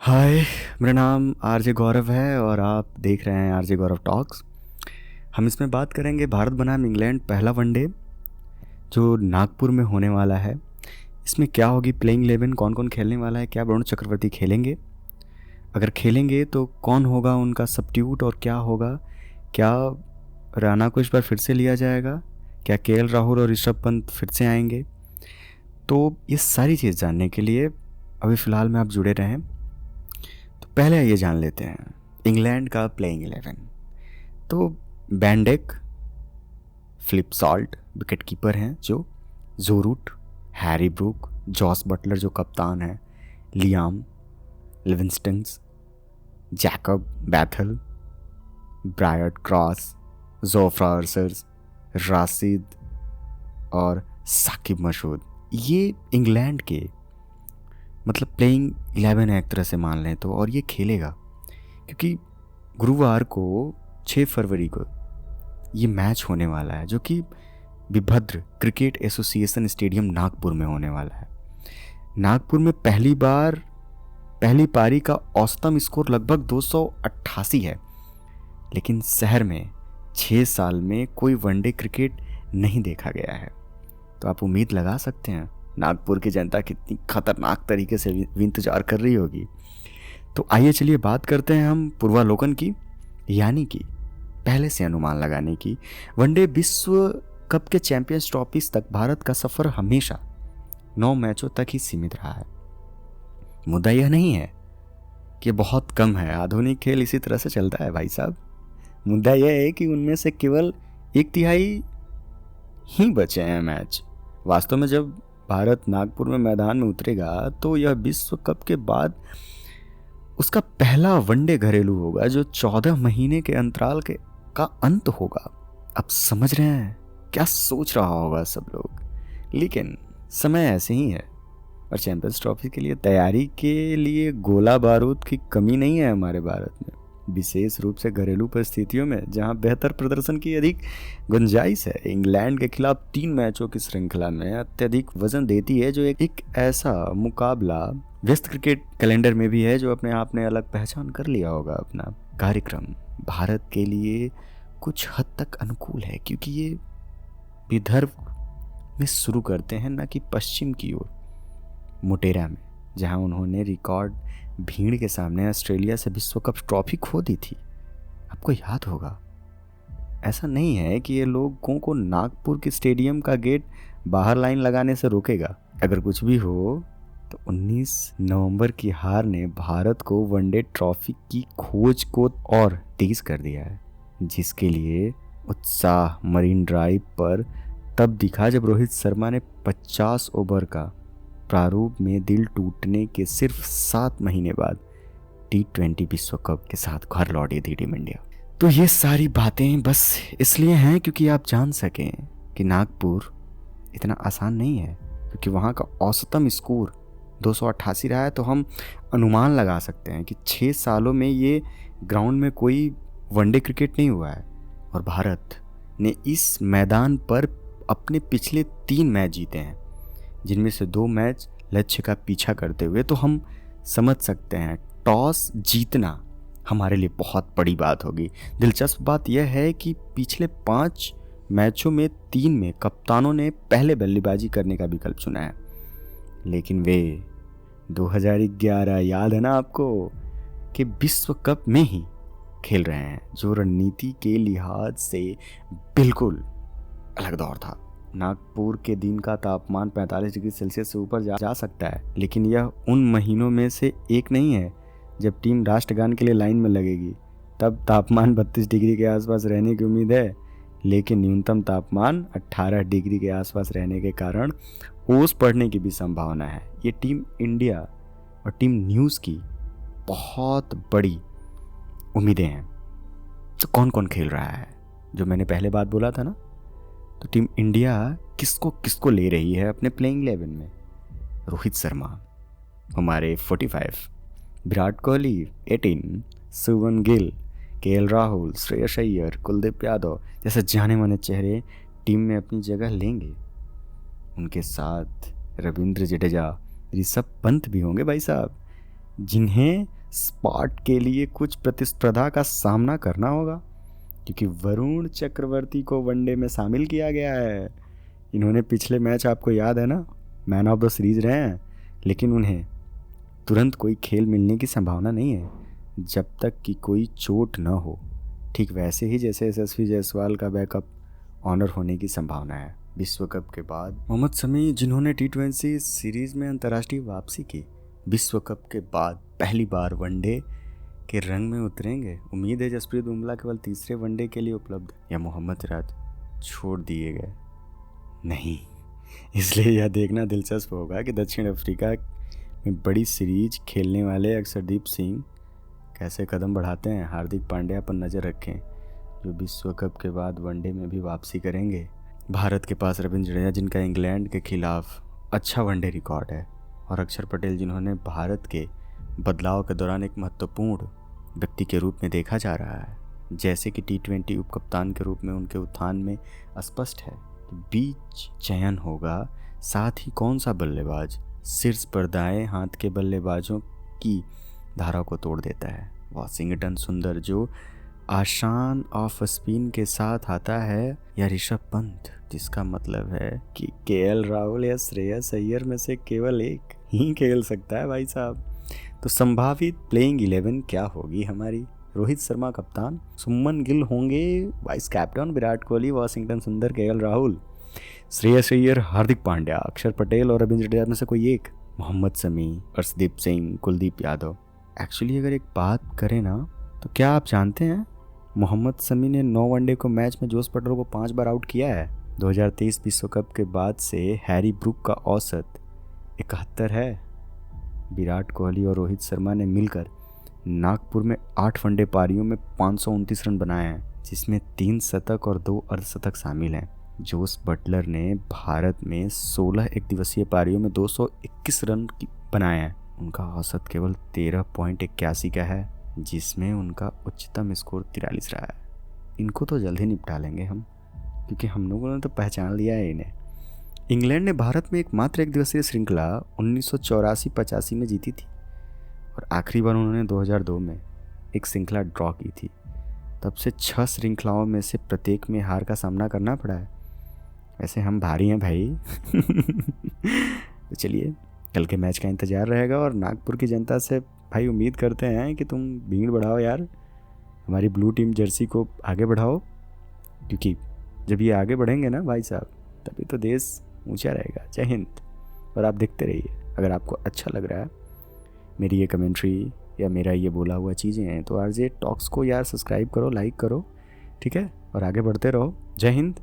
हाय, मेरा नाम आरजे गौरव है और आप देख रहे हैं आरजे गौरव टॉक्स। हम इसमें बात करेंगे भारत बनाम इंग्लैंड पहला वनडे जो नागपुर में होने वाला है। इसमें क्या होगी प्लेइंग 11, कौन कौन खेलने वाला है, क्या वरुण चक्रवर्ती खेलेंगे, अगर खेलेंगे तो कौन होगा उनका सब्स्टिट्यूट और क्या होगा, क्या राणा को इस बार फिर से लिया जाएगा, क्या केएल राहुल और ऋषभ पंत फिर से आएंगे। तो ये सारी चीज़ जानने के लिए अभी फ़िलहाल में आप जुड़े रहें। तो पहले ये जान लेते हैं इंग्लैंड का प्लेइंग 11। तो Ben Duckett, Phil Salt wicket keeper हैं, जो Joe Root, Harry Brook, Jos Buttler जो कप्तान है, Liam Livingstones, Jacob Bethell, Brydon Carse, Jofra Archers, Rashid और साकिब मशहूद। ये इंग्लैंड के मतलब प्लेइंग 11 है एक तरह से मान लें तो। और ये खेलेगा क्योंकि गुरुवार को 6 फरवरी को ये मैच होने वाला है जो कि विभद्र क्रिकेट एसोसिएशन स्टेडियम नागपुर में होने वाला है। नागपुर में पहली बार पहली पारी का औसतम स्कोर लगभग 288 है, लेकिन शहर में 6 साल में कोई वनडे क्रिकेट नहीं देखा गया है। तो आप उम्मीद लगा सकते हैं नागपुर की जनता कितनी खतरनाक तरीके से इंतजार कर रही होगी। तो आइए चलिए बात करते हैं हम पूर्वालोकन की, यानी कि पहले से अनुमान लगाने की। वनडे विश्व कप के चैंपियंस ट्रॉफीज तक भारत का सफ़र हमेशा 9 मैचों तक ही सीमित रहा है। मुद्दा यह नहीं है कि बहुत कम है, आधुनिक खेल इसी तरह से चलता है भाई साहब। मुद्दा यह है कि उनमें से केवल 1/3 ही बचे हैं मैच। वास्तव में जब भारत नागपुर में मैदान में उतरेगा तो यह विश्व कप के बाद उसका पहला वनडे घरेलू होगा जो 14 महीने के अंतराल का अंत होगा। अब समझ रहे हैं क्या सोच रहा होगा सब लोग, लेकिन समय ऐसे ही है। और चैंपियंस ट्रॉफी के लिए तैयारी के लिए गोला बारूद की कमी नहीं है हमारे भारत में, विशेष रूप से घरेलू परिस्थितियों में जहां बेहतर प्रदर्शन की अधिक गुंजाइश है। इंग्लैंड के खिलाफ 3 मैचों की श्रृंखला में अत्यधिक वजन देती है, जो एक ऐसा मुकाबला व्यस्त क्रिकेट कैलेंडर में भी है जो अपने आप ने अलग पहचान कर लिया होगा। अपना कार्यक्रम भारत के लिए कुछ हद तक अनुकूल है क्योंकि ये विदर्भ में शुरू करते हैं, न कि पश्चिम की ओर मोटेरा में, जहां उन्होंने रिकॉर्ड भीड़ के सामने ऑस्ट्रेलिया से विश्व कप ट्रॉफी खो दी थी। आपको याद होगा। ऐसा नहीं है कि ये लोगों को नागपुर के स्टेडियम का गेट बाहर लाइन लगाने से रोकेगा। अगर कुछ भी हो तो 19 नवंबर की हार ने भारत को वनडे ट्रॉफी की खोज को और तेज कर दिया है, जिसके लिए उत्साह मरीन ड्राइव पर तब दिखा जब रोहित शर्मा ने 50 ओवर का प्रारूप में दिल टूटने के सिर्फ 7 महीने बाद T20 विश्व कप के साथ घर लौटी थी टीम इंडिया। तो ये सारी बातें बस इसलिए हैं क्योंकि आप जान सकें कि नागपुर इतना आसान नहीं है, क्योंकि वहाँ का औसतम स्कोर 288 रहा है। तो हम अनुमान लगा सकते हैं कि 6 सालों में ये ग्राउंड में कोई वनडे क्रिकेट नहीं हुआ है। और भारत ने इस मैदान पर अपने पिछले 3 मैच जीते हैं, जिनमें से 2 मैच लक्ष्य का पीछा करते हुए। तो हम समझ सकते हैं टॉस जीतना हमारे लिए बहुत बड़ी बात होगी। दिलचस्प बात यह है कि पिछले 5 मैचों में 3 में कप्तानों ने पहले बल्लेबाजी करने का विकल्प चुना है, लेकिन वे 2011 याद है ना आपको, कि विश्व कप में ही खेल रहे हैं, जो रणनीति के लिहाज से बिल्कुल अलग दौर था। नागपुर के दिन का तापमान 45 डिग्री सेल्सियस से ऊपर जा सकता है, लेकिन यह उन महीनों में से एक नहीं है जब टीम राष्ट्रगान के लिए लाइन में लगेगी। तब तापमान 32 डिग्री के आसपास रहने की उम्मीद है, लेकिन न्यूनतम तापमान 18 डिग्री के आसपास रहने के कारण ओस पड़ने की भी संभावना है। ये टीम इंडिया और टीम न्यूज़ की बहुत बड़ी उम्मीदें हैं। तो कौन कौन खेल रहा है, जो मैंने पहले बात बोला था ना, तो टीम इंडिया किसको किसको ले रही है अपने प्लेइंग 11 में। रोहित शर्मा हमारे 45, विराट कोहली 18, शुभमन गिल, केएल राहुल, श्रेयस अय्यर, कुलदीप यादव जैसे जाने माने चेहरे टीम में अपनी जगह लेंगे। उनके साथ रविंद्र जडेजा, ऋषभ पंत भी होंगे भाई साहब, जिन्हें स्पॉट के लिए कुछ प्रतिस्पर्धा का सामना करना होगा, क्योंकि वरुण चक्रवर्ती को वनडे में शामिल किया गया है। इन्होंने पिछले मैच आपको याद है ना, मैन ऑफ द सीरीज रहे हैं, लेकिन उन्हें तुरंत कोई खेल मिलने की संभावना नहीं है जब तक कि कोई चोट न हो। ठीक वैसे ही जैसे यशस्वी जायसवाल का बैकअप ऑनर होने की संभावना है। विश्व कप के बाद मोहम्मद शमी, जिन्होंने T20 सीरीज में अंतर्राष्ट्रीय वापसी की, विश्व कप के बाद पहली बार वनडे के रंग में उतरेंगे। उम्मीद है जसप्रीत बुमराह केवल तीसरे वनडे के लिए उपलब्ध, या मोहम्मद सिराज छोड़ दिए गए नहीं। इसलिए यह देखना दिलचस्प होगा कि दक्षिण अफ्रीका में बड़ी सीरीज खेलने वाले अक्षरदीप सिंह कैसे कदम बढ़ाते हैं। हार्दिक पांड्या पर नज़र रखें, जो विश्व कप के बाद वनडे में भी वापसी करेंगे। भारत के पास रविंद्र जडेजा, जिनका इंग्लैंड के खिलाफ अच्छा वनडे रिकॉर्ड है, और अक्षर पटेल, जिन्होंने भारत के बदलाव के दौरान एक महत्वपूर्ण व्यक्ति के रूप में देखा जा रहा है, जैसे कि T20 उपकप्तान के रूप में उनके उत्थान में स्पष्ट है। तो बीच चयन होगा, साथ ही कौन सा बल्लेबाज शीर्ष पर दाएं हाथ के बल्लेबाजों की धारा को तोड़ देता है। वाशिंगटन सुंदर, जो आसान ऑफ स्पिन के साथ आता है, या ऋषभ पंत, जिसका मतलब है कि KL राहुल या श्रेयस अय्यर में से केवल एक ही खेल सकता है भाई साहब। तो संभावित प्लेइंग 11 क्या होगी हमारी? रोहित शर्मा कप्तान, सुमन गिल होंगे vice captain, Virat Kohli, Washington सुंदर, KL राहुल, श्रेयस अय्यर, हार्दिक पांड्या, अक्षर पटेल और रविंद्र जडेजा में से कोई एक, मोहम्मद शमी, अर्शदीप सिंह, कुलदीप यादव। एक्चुअली अगर एक बात करें ना, तो क्या आप जानते हैं मोहम्मद शमी ने 9 वनडे को मैच में जोस बटलर को 5 बार आउट किया है। 2023 विश्व कप के बाद से हैरी ब्रूक का औसत 71 है। विराट कोहली और रोहित शर्मा ने मिलकर नागपुर में 8 वनडे पारियों में 529 रन बनाए हैं, जिसमें 3 शतक और 2 अर्धशतक शामिल हैं। जोस बटलर ने भारत में 16 एकदिवसीय पारियों में 221 रन बनाए हैं। उनका औसत केवल 13.81 का है, जिसमें उनका उच्चतम स्कोर 43 रहा है। इनको तो जल्द ही निपटा लेंगे हम, क्योंकि हम लोगों ने तो पहचान लिया है इन्हें। इंग्लैंड ने भारत में एकमात्र एक दिवसीय श्रृंखला 1984-85 में जीती थी, और आखिरी बार उन्होंने 2002 में एक श्रृंखला ड्रॉ की थी। तब से 6 श्रृंखलाओं में से प्रत्येक में हार का सामना करना पड़ा है। वैसे हम भारी हैं भाई। तो चलिए, कल के मैच का इंतज़ार रहेगा, और नागपुर की जनता से भाई उम्मीद करते हैं कि तुम भीड़ बढ़ाओ यार, हमारी ब्लू टीम जर्सी को आगे बढ़ाओ, क्योंकि जब ये आगे बढ़ेंगे ना भाई साहब, तभी तो देश ऊंचा रहेगा। जय हिंद। और आप देखते रहिए। अगर आपको अच्छा लग रहा है मेरी ये कमेंट्री या मेरा ये बोला हुआ चीज़ें हैं, तो RJ टॉक्स को यार सब्सक्राइब करो, लाइक करो, ठीक है, और आगे बढ़ते रहो। जय हिंद।